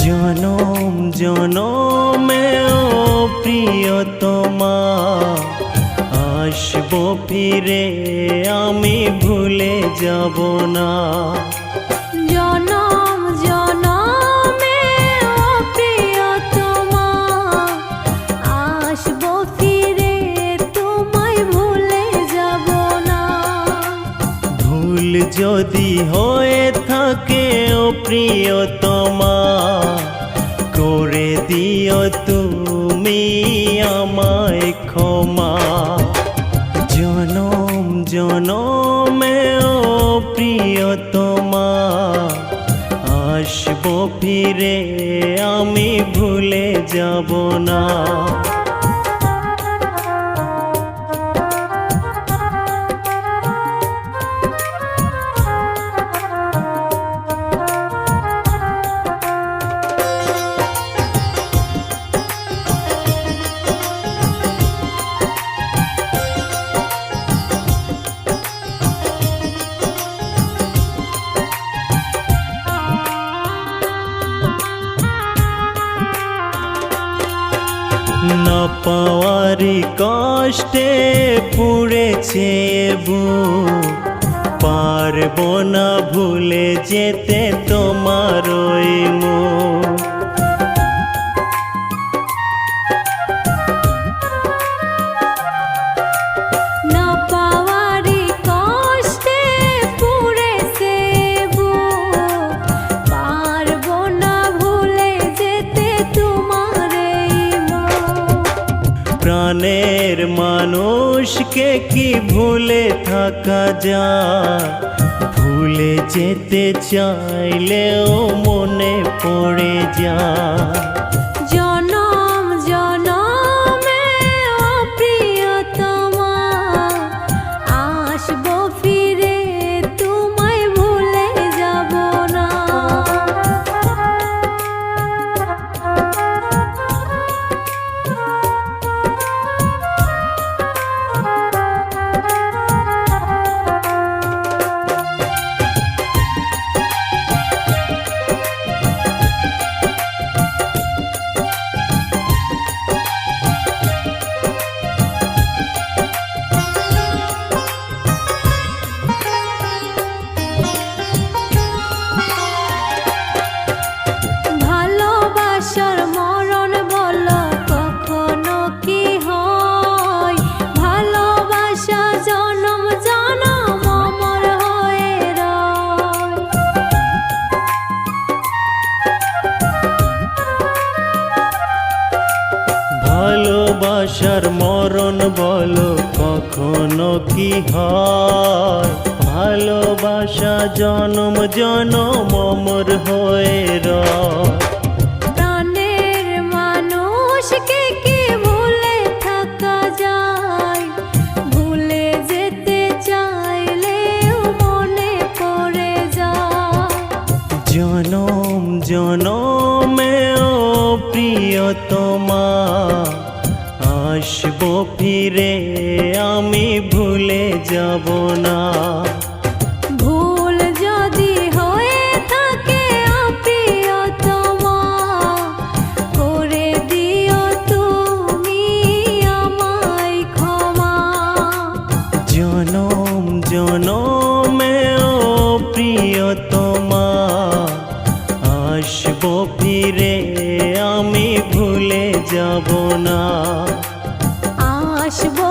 জনম জনমেও প্রিয়তমা আসবো ফিরে, আমি ভুলে যাব না। জনম জনমেও প্রিয়তমা আসবো ফিরে, তোমায় ভুলে যাব না। ভুল যদি হয়ে থাকে ও প্রিয়তমা, করে দিও তুমি আমায় ক্ষমা। জনম জনমেও প্রিয়তমা আসবো ফিরে, আমি ভুলে যাব না। না পাওয়ারি কষ্টে পুড়েছে বুক, পারবো না ভুলে যেতে তোমার ওই মুখ। না পাওয়ারি কষ্টে পুড়েছে বুক, পারবো না ভুলে যেতে তোমার এই মুখ। প্রাণের মানুষকে কি ভুলে থাকা যায়, ভুলে যেতে চাইলেও মনে পড়ে যায়। জনম জনমেও প্রিয়তমা আসবো ফিরে, তোমায় ভুলে যাব না। ভালোবাসার মরণ বলো কখনো কি হয়, ভালোবাসা জনম জনম অমর হয়ে রয়। ভালোবাসার মরণ বলো কখনো কি হয়, ভালোবাসা জনম জনম অমর হয়ে রয়। প্রাণের মানুষকে কি ভুলে থাকা যায়, ভুলে যেতে চাইলেও মনে পড়ে যায়। জনম জনমেও প্রিয়তমা আসবো ফিরে, আমি ভুলে যাব না। ভুল যদি হয়ে থাকে প্রিয়তমা, করে দিও তুমি আমায় ক্ষমা। জনম জনমেও প্রিয়তমা আসবো ফিরে, আমি ভুলে যাব না। আসবো